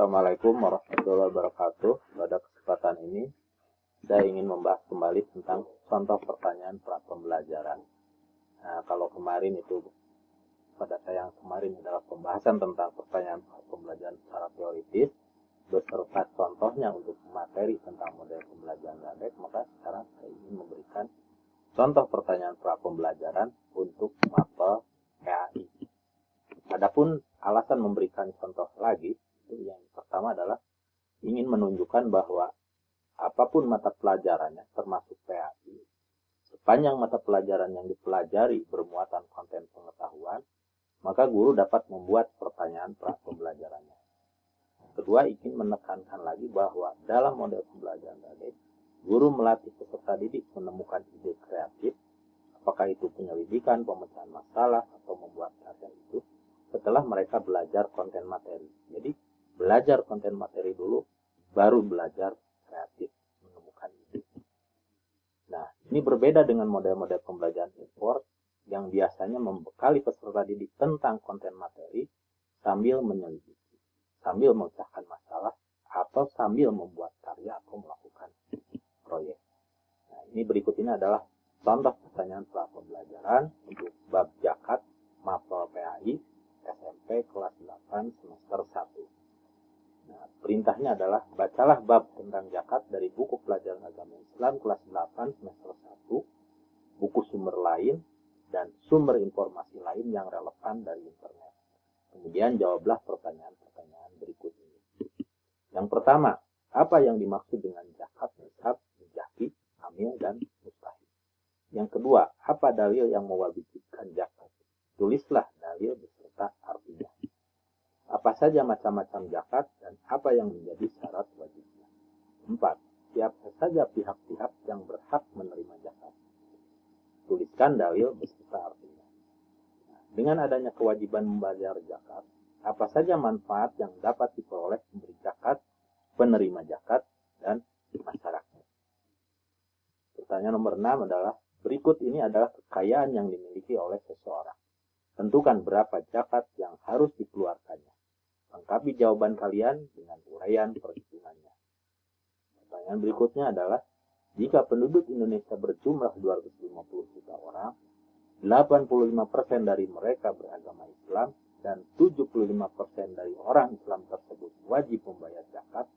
Assalamualaikum warahmatullahi wabarakatuh. Pada kesempatan ini, saya ingin membahas kembali tentang contoh pertanyaan pra pembelajaran. Nah, kalau kemarin itu, pada saya yang kemarin adalah pembahasan tentang pertanyaan pra pembelajaran secara teoritis, beserta contohnya untuk materi tentang model pembelajaran Gandek, maka sekarang saya ingin memberikan contoh pertanyaan pra pembelajaran untuk mapel PAI. Adapun alasan memberikan contoh lagi, yang pertama adalah ingin menunjukkan bahwa apapun mata pelajarannya, termasuk PAI, sepanjang mata pelajaran yang dipelajari bermuatan konten pengetahuan, maka guru dapat membuat pertanyaan pra pembelajarannya. Kedua, ingin menekankan lagi bahwa dalam model pembelajaran tadi, guru melatih peserta didik menemukan ide kreatif, apakah itu penyelidikan, pemecahan masalah, atau membuat karya itu, setelah mereka belajar konten materi. Jadi, belajar konten materi dulu, baru belajar kreatif, menemukan ide. Nah, ini berbeda dengan model-model pembelajaran effort yang biasanya membekali peserta didik tentang konten materi sambil menyelidiki, sambil memecahkan masalah, atau sambil membuat karya atau melakukan proyek. Nah, ini berikut ini adalah contoh pertanyaan pra pembelajaran untuk bab Jakat, mapel PAI, SMP kelas 8 semester 1. Nah, perintahnya adalah bacalah bab tentang Jakat dari buku pelajaran agama Islam kelas 8 semester 1, buku sumber lain, dan sumber informasi lain yang relevan dari internet. Kemudian jawablah pertanyaan-pertanyaan berikut ini. Yang pertama, apa yang dimaksud dengan Jakat, nisab, mujaki, amil, dan mustahil? Yang kedua, apa dalil yang mewajibkan Jakat? Tulislah dalil beserta artinya. Apa saja macam-macam zakat dan apa yang menjadi syarat wajibnya. 4. Siapa saja pihak-pihak yang berhak menerima zakat. Tuliskan dalil beserta artinya. Dengan adanya kewajiban membayar zakat, apa saja manfaat yang dapat diperoleh pemberi zakat, penerima zakat, dan masyarakat. Pertanyaan nomor 6 adalah, berikut ini adalah kekayaan yang dimiliki oleh seseorang. Tentukan berapa zakat yang harus dikeluarkannya. Lengkapi jawaban kalian dengan uraian perhitungannya. Pertanyaan berikutnya adalah, jika penduduk Indonesia berjumlah 250 juta orang, 85% dari mereka beragama Islam, dan 75% dari orang Islam tersebut wajib membayar zakat,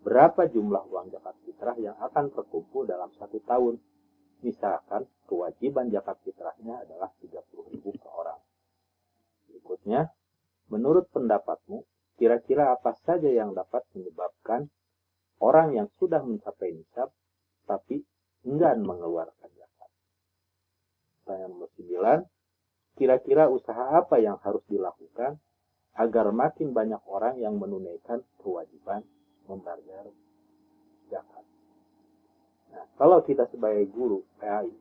berapa jumlah uang zakat fitrah yang akan terkumpul dalam 1 tahun? Misalkan kewajiban zakat fitrahnya adalah 30.000 per orang. Berikutnya, menurut pendapatmu, kira-kira apa saja yang dapat menyebabkan orang yang sudah mencapai nisab tapi enggan mengeluarkan zakat? Pertanyaan nomor 9, kira-kira usaha apa yang harus dilakukan agar makin banyak orang yang menunaikan kewajiban membayar zakat? Nah, kalau kita sebagai guru PAI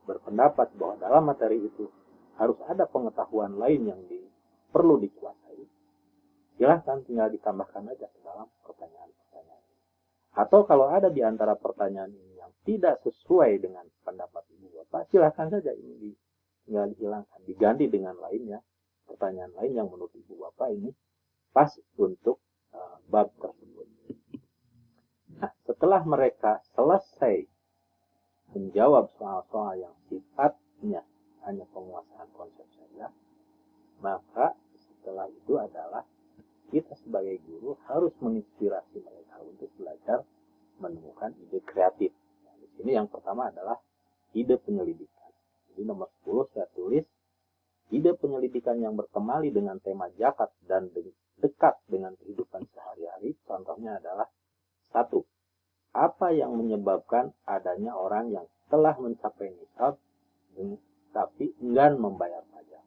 berpendapat bahwa dalam materi itu harus ada pengetahuan lain yang perlu dikuasai, silahkan tinggal ditambahkan aja ke dalam pertanyaan-pertanyaan. Atau kalau ada di antara pertanyaan ini yang tidak sesuai dengan pendapat Ibu Bapak, silahkan saja ini tinggal dihilangkan, diganti dengan lainnya, pertanyaan lain yang menurut Ibu Bapak ini pas untuk bab tersebut. Nah, setelah mereka selesai menjawab soal-soal yang sifatnya hanya penguasaan konsep saja, maka setelah itu adalah kita sebagai guru harus menginspirasi mereka untuk belajar menemukan ide kreatif. Nah, di sini yang pertama adalah ide penyelidikan. Jadi nomor 10 saya tulis, ide penyelidikan yang bertemali dengan tema zakat dan dekat dengan kehidupan sehari-hari. Contohnya adalah 1. Apa yang menyebabkan adanya orang yang telah mencapai nisab tapi enggan membayar pajak?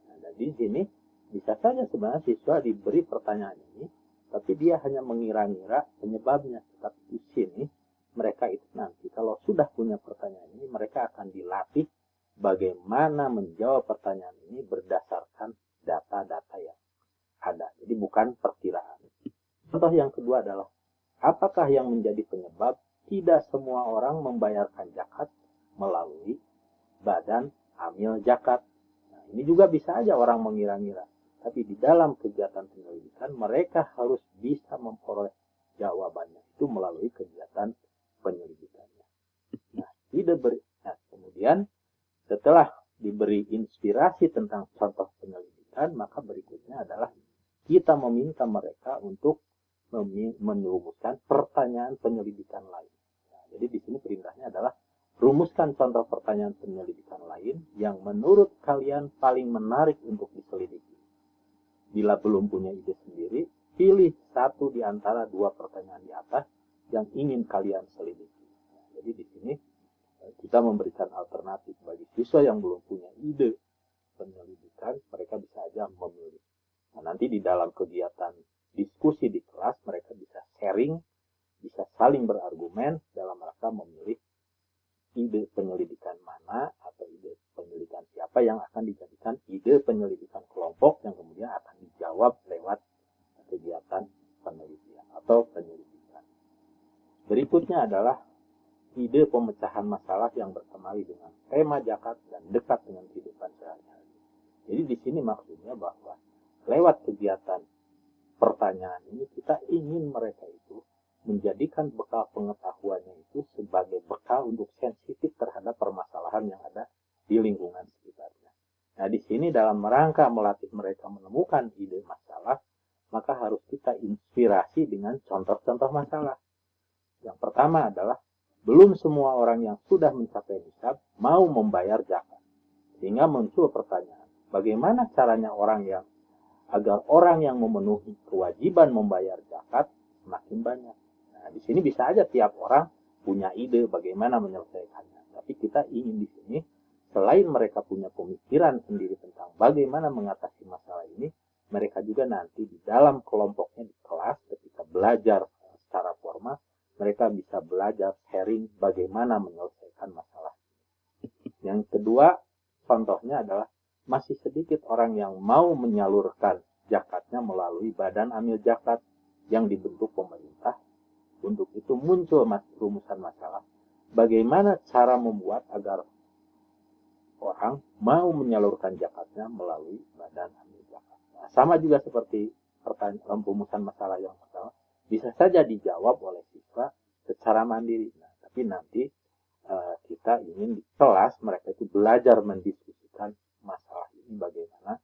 Nah, jadi di sini bisa saja sebenarnya siswa diberi pertanyaan ini, tapi dia hanya mengira-ngira penyebabnya. Tapi di sini mereka itu nanti kalau sudah punya pertanyaan ini, mereka akan dilatih bagaimana menjawab pertanyaan ini berdasarkan data-data yang ada. Jadi bukan perkiraan. Contoh yang kedua adalah, apakah yang menjadi penyebab tidak semua orang membayarkan zakat melalui badan amil zakat? Nah, ini juga bisa aja orang mengira-ngira. Tapi di dalam kegiatan penyelidikan mereka harus bisa memperoleh jawabannya itu melalui kegiatan penyelidikannya. Nah, kemudian setelah diberi inspirasi tentang contoh penyelidikan, maka berikutnya adalah kita meminta mereka untuk merumuskan pertanyaan penyelidikan lain. Nah, jadi di sini perintahnya adalah rumuskan contoh pertanyaan penyelidikan lain yang menurut kalian paling menarik untuk diselidiki. Bila belum punya ide sendiri, pilih satu di antara dua pertanyaan di atas yang ingin kalian selidiki. Nah, jadi di sini kita memberikan alternatif bagi siswa yang belum punya ide penyelidikan, mereka bisa aja memilih. Nah, nanti di dalam kegiatan diskusi di kelas, mereka bisa sharing, bisa saling berargumen dalam rangka memilih ide penyelidikan mana atau ide penyelidikan siapa yang akan dijadikan ide penyelidikan kelompok yang kemudian akan dijawab lewat kegiatan penelitian atau penyelidikan. Berikutnya adalah ide pemecahan masalah yang berkemali dengan tema zakat dan dekat dengan kehidupan sehari-hari. Jadi di sini maksudnya bahwa lewat kegiatan pertanyaan ini kita ingin mereka itu menjadikan bekal pengetahuannya itu sebagai bekal untuk sensitif terhadap permasalahan yang ada di lingkungan sekitarnya. Nah, di sini dalam rangka melatih mereka menemukan ide masalah, maka harus kita inspirasi dengan contoh-contoh masalah. Yang pertama adalah belum semua orang yang sudah mencapai nisab mau membayar zakat. Sehingga muncul pertanyaan, bagaimana caranya agar orang yang memenuhi kewajiban membayar zakat semakin banyak. Nah, di sini bisa aja tiap orang punya ide bagaimana menyelesaikannya. Tapi kita ingin di sini, selain mereka punya pemikiran sendiri tentang bagaimana mengatasi masalah ini, mereka juga nanti di dalam kelompoknya di kelas ketika belajar secara formal, mereka bisa belajar sharing bagaimana menyelesaikan masalah. Yang kedua, contohnya adalah masih sedikit orang yang mau menyalurkan zakatnya melalui badan amil zakat yang dibentuk pemerintah. Untuk itu muncul rumusan masalah. Bagaimana cara membuat agar orang mau menyalurkan zakatnya melalui badan amil zakat. Nah, sama juga seperti rumusan masalah yang pertama, bisa saja dijawab oleh siswa secara mandiri. Nah, tapi nanti kita ingin di kelas mereka itu belajar mendiskusikan masalah ini bagaimana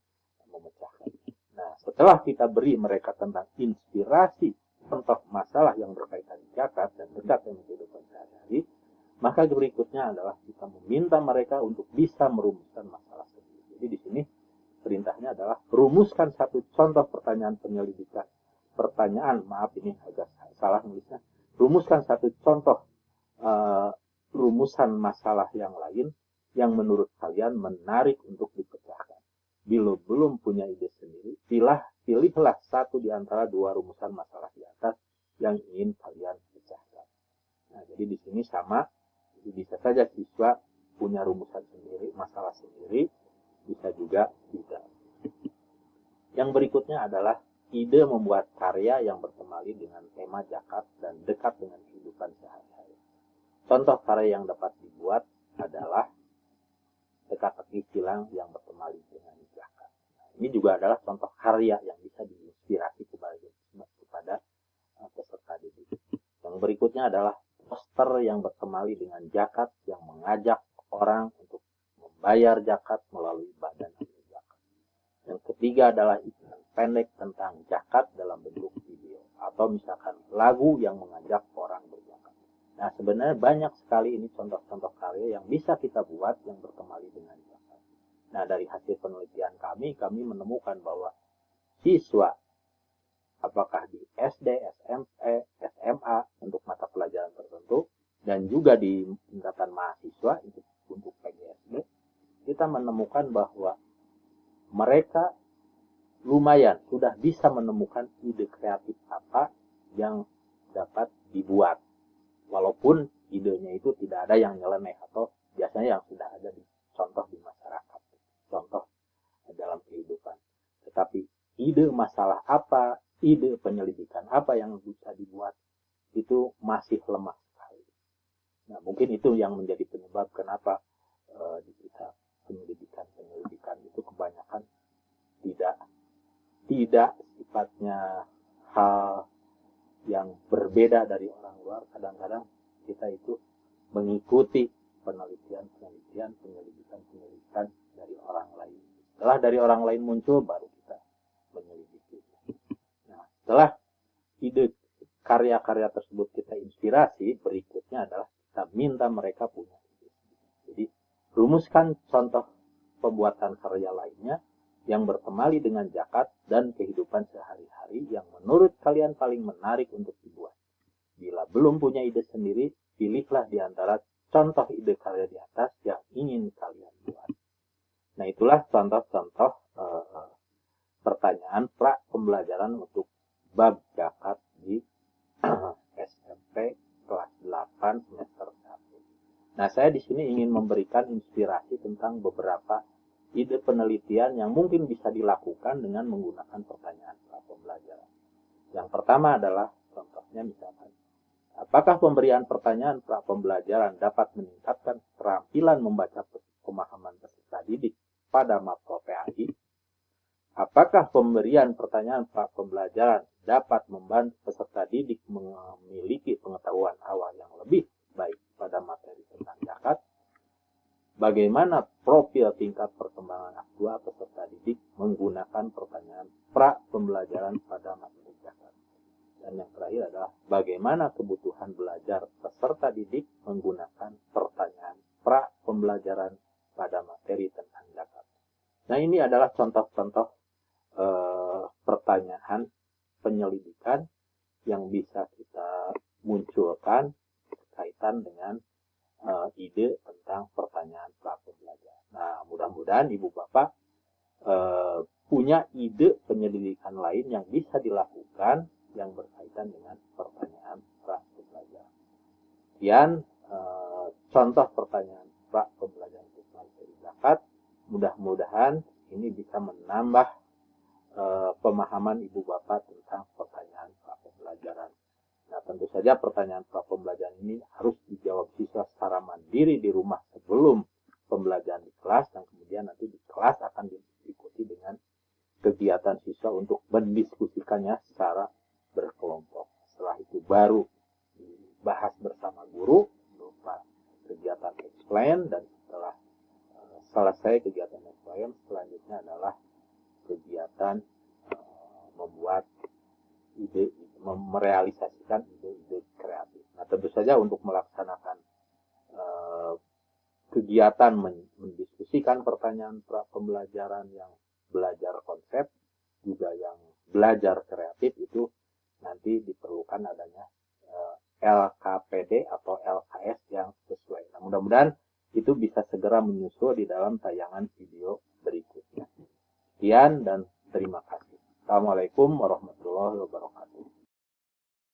memecahkan. Nah, setelah kita beri mereka tentang inspirasi contoh masalah yang berkaitan zakat dan dekat dengan kehidupan sehari-hari, maka berikutnya adalah kita meminta mereka untuk bisa merumuskan masalah sendiri. Jadi di sini perintahnya adalah rumuskan satu contoh pertanyaan penyelidikan. Maaf ini agak salah nulisnya. Rumuskan satu contoh rumusan masalah yang lain yang menurut kalian menarik untuk dipecahkan. Bila belum punya ide sendiri, pilihlah satu di antara dua rumusan masalah di atas yang ingin kalian pecahkan. Nah, jadi di sini sama, jadi bisa saja siswa punya rumusan sendiri, masalah sendiri, bisa juga tidak. Yang berikutnya adalah ide membuat karya yang berkemali dengan tema zakat dan dekat dengan kehidupan sehari-hari. Contoh karya yang dapat dibuat adalah teka-teki silang yang berkemali dengan zakat. Nah, ini juga adalah contoh karya yang bisa diinspirasi kepada peserta didik. Yang berikutnya adalah poster yang berkemali dengan zakat yang mengajak orang untuk membayar zakat melalui badan amil zakat. Yang ketiga adalah iklan pendek tentang zakat dalam bentuk video atau misalkan lagu yang mengajak orang berzakat. Nah, sebenarnya banyak sekali ini contoh-contoh karya yang bisa kita buat yang berkemali dengan zakat. Nah, dari hasil penelitian kami menemukan bahwa siswa apakah di SD, SMP, SMA untuk mata pelajaran tertentu dan juga di tingkatan mahasiswa untuk PGSD, kita menemukan bahwa mereka lumayan sudah bisa menemukan ide kreatif apa yang dapat dibuat. Walaupun idenya itu tidak ada yang nyeleneh atau biasanya yang sudah ada di contoh di masyarakat, contoh dalam kehidupan. Tetapi ide masalah apa, ide penyelidikan apa yang bisa dibuat itu masih lemah sekali. Nah, mungkin itu yang menjadi penyebab kenapa di kita penyelidikan itu kebanyakan tidak tidak sifatnya hal yang berbeda dari orang luar. Kadang-kadang kita itu mengikuti penelitian-penelitian, penyelidikan-penyelidikan dari orang lain. Setelah dari orang lain muncul, baru kita menyelidiki. Nah, setelah ide karya-karya tersebut kita inspirasi, berikutnya adalah kita minta mereka punya ide. Jadi, rumuskan contoh pembuatan karya lainnya yang bertemali dengan zakat dan kehidupan sehari-hari yang menurut kalian paling menarik untuk dibuat. Bila belum punya ide sendiri, pilihlah di antara contoh ide karya di atas yang ingin kalian buat. Nah, itulah contoh-contoh pertanyaan pra pembelajaran untuk bab zakat di SMP kelas 8 semester 1. Nah, saya di sini ingin memberikan inspirasi tentang beberapa ide penelitian yang mungkin bisa dilakukan dengan menggunakan pertanyaan pra pembelajaran. Yang pertama adalah contohnya misalkan, apakah pemberian pertanyaan pra pembelajaran dapat meningkatkan keterampilan membaca pemahaman peserta didik pada materi PAI? Apakah pemberian pertanyaan pra pembelajaran dapat membantu peserta didik memiliki pengetahuan awal yang lebih baik pada materi tentang zakat? Bagaimana profil tingkat perkembangan aktual peserta didik menggunakan pertanyaan pra pembelajaran pada materi zakat? Dan yang terakhir adalah bagaimana kebutuhan belajar peserta didik menggunakan pertanyaan pra pembelajaran pada materi tentang zakat. Nah, ini adalah contoh-contoh pertanyaan penyelidikan yang bisa kita munculkan berkaitan dengan ide tentang pertanyaan pra pembelajaran. Nah, mudah-mudahan Ibu Bapak punya ide penyelidikan lain yang bisa dilakukan yang berkaitan dengan pertanyaan pra pembelajaran. Sekian contoh pertanyaan pra pembelajaran untuk materi zakat. Mudah-mudahan ini bisa menambah pemahaman Ibu Bapak tentang pertanyaan pra pembelajaran. Nah, tentu saja pertanyaan pra pembelajaran ini harus dijawab siswa secara mandiri di rumah sebelum pembelajaran di kelas, dan kemudian nanti di kelas akan diikuti dengan kegiatan siswa untuk mendiskusikannya secara berkelompok. Setelah itu baru dibahas bersama guru berupa kegiatan explain, dan setelah selesai kegiatan explain, selanjutnya adalah kegiatan membuat ide, merealisasikan ide-ide kreatif. Nah, tentu saja untuk melaksanakan kegiatan mendiskusikan pertanyaan pra pembelajaran yang belajar konsep, juga yang belajar kreatif, itu nanti diperlukan adanya LKPD atau LKS yang sesuai. Nah, mudah-mudahan itu bisa segera menyusul di dalam tayangan video berikutnya. Sekian dan terima kasih. Assalamualaikum warahmatullahi wabarakatuh.